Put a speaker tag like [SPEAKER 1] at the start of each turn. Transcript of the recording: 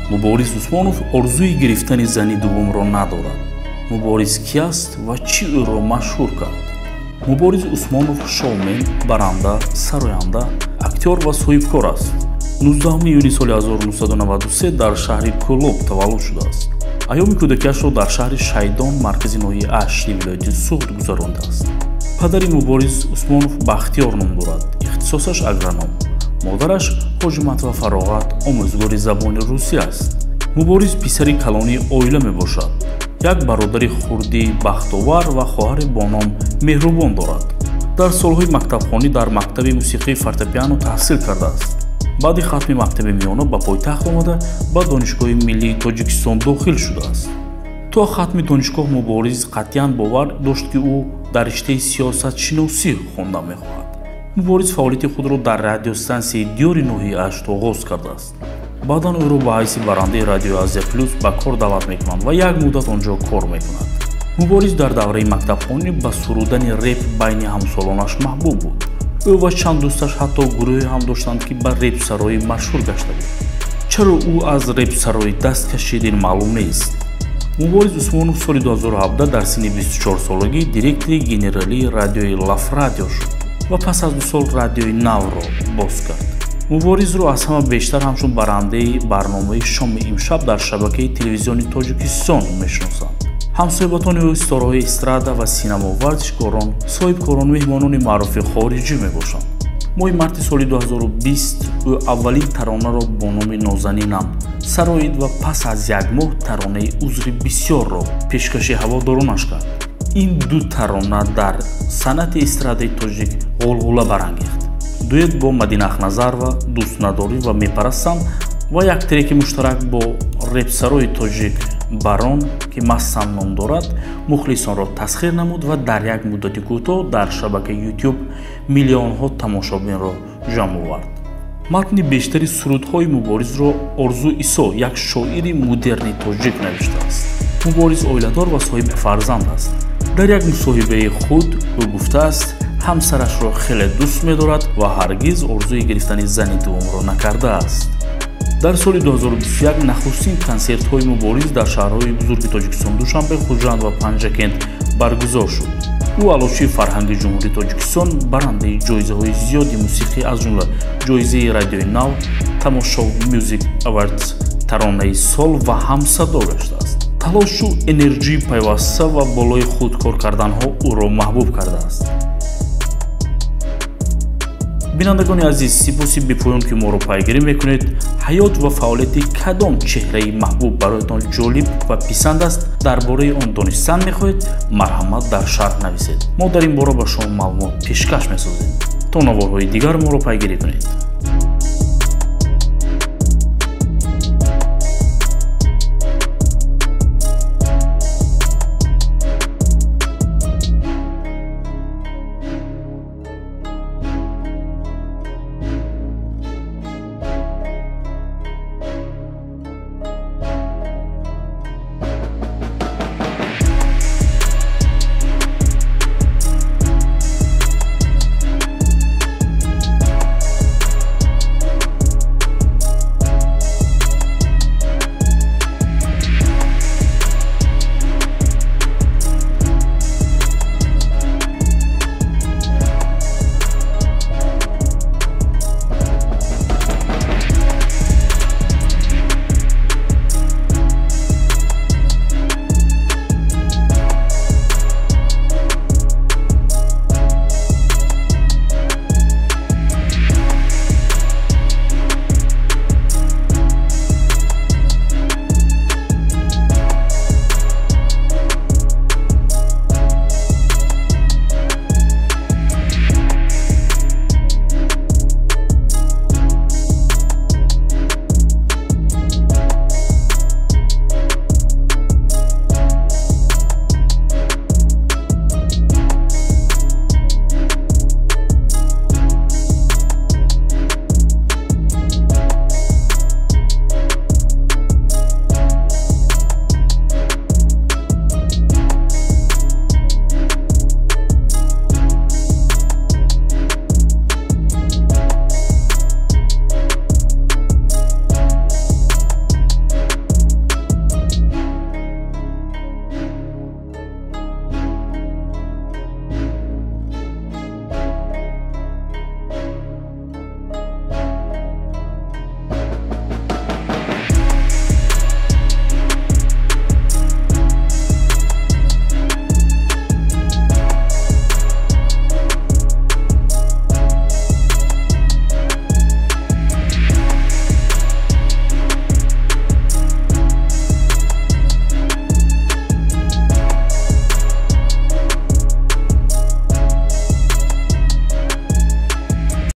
[SPEAKER 1] Мубориз Усмонов орзуи гирифтани зани дуввумро надорад. Мубориз ки аст ва чӣ ӯро машҳур кард? Мубориз Усмонов шоумен, баранда, сароянда, актёр ва соҳибкор аст. 19 июни соли 1993 дар шаҳри Кӯлоб таваллуд шудааст. айёми кӯдакиашро дар шаҳри Шайдон, маркази ноҳияи Ашли, вилояти Суғд гузарондааст. Падари Мубориз Усмонов Бахтиёр ном дорад, ихтисосаш агроном. Модараш ҳоҷиматова Фароғат омӯзгори забони русӣ аст. Мубориз писари калони оила мебошад. Як бародари хурди бахтовар ва хоҳаре бо ном Меҳрубон дорад. Дар солҳои мактабхонӣ дар мактаби мусиқии фортепиано таҳсил кардааст. баъди хатми мактаби миёна ба пойтахт омада ба донишгоҳи миллии Тоҷикистон дохил шудааст. то хатми донишгоҳ Мубориз қатъиян бовар дошт ки ӯ дар риштаи сиёсатшиносӣ хонда мехоҳад. Мубориз фаъолияти худро дар радиостансияи Диёри ноҳияи Ашт оғоз кардааст. баъдан ӯро ба ҳайси барандаи радиои Азия Плюс ба кор даъват мекунанд ва як муддат онҷо кор мекунад. Мубориз дар давраи мактабхонӣ ба сурудани реп байни ҳамсолонаш маҳбуб буд. ӯ ва чанд дӯсташ ҳатто гурӯҳе ҳам доштанд ки ба репсароӣ машҳур гашта буд. чаро ӯ аз репсароӣ даст кашид, ин маълум нест. Мубориз Усмонов соли 2017 дар синни 24 солагӣ директори генералии радиои Лаф радио шуд ва пас аз 2 сол радиои Навро боз кард. Муборизро аз ҳама бештар ҳамчун барандаи барномаи шоми имшаб дар шабакаи телевизиони Тоҷикистон мешиносанд. ҳамсоҳбатони ӯ истораҳои эстрада ва синамо, варзишкорон, соҳибкорон, меҳмонони маъруфи хориҷӣ мебошанд. моҳи марти соли 2020 ӯ аввалин таронаро бо номи нозанинам сароид ва пас аз як моҳ таронаи Узри бисёрро пешкаши ҳаводоронаш кард. ин ду тарона дар санъати эстрадаи тоҷик ғулғула барангехт. дуэт бо Мадина Ахназарова, дӯстнадорӣ ва мепарастам ва як треки муштарак бо репсарои тоҷик Барон ки Мастам ном дорад мухлисонро тасхир намуд ва дар як муддати кӯтоҳ дар шабакаи YouTube миллионҳо тамошобинро ҷамъ овард. матни бештари сурудҳои Муборизро Орзу Исо, як шоири модерни тоҷик навиштааст. Мубориз оиладор ва соҳиби фарзанд аст. дар як мусоҳибаи худ ӯ гуфтааст ҳамсарашро хеле дӯст медорад ва ҳаргиз орзуи гирифтани зани дуввумро накардааст. дар соли 2021 нахустин консертҳои Мубориз дар шаҳрҳои бузурги Тоҷикистон Душанбе, Хуҷанд ва Панҷакент баргузор шуд. ӯ алоши фарҳанги ҷумҳурии Тоҷикистон, барандаи ҷоизаҳои зиёди мусиқӣ аз ҷумла ҷоизаи радиои Нав, Тамошо Music Awards, таронаи сол ва ҳамсадо гаштааст. талошу энерҷии пайваста ва болои худ кор карданҳо ӯро маҳбуб кардааст. бинандагони азиз, сипоси бепоён ки моро пайгирӣ мекунед. ҳаёт ва фаъолияти кадом чеҳраи маҳбуб бароятон ҷолиб ва писанд аст? дар бораи он донистан мехоҳед? марҳамат, дар шарҳ нависед. мо дар ин бора ба шумо маълумот пешкаш месозем. то наворҳои дигар моро пайгирӣ кунед.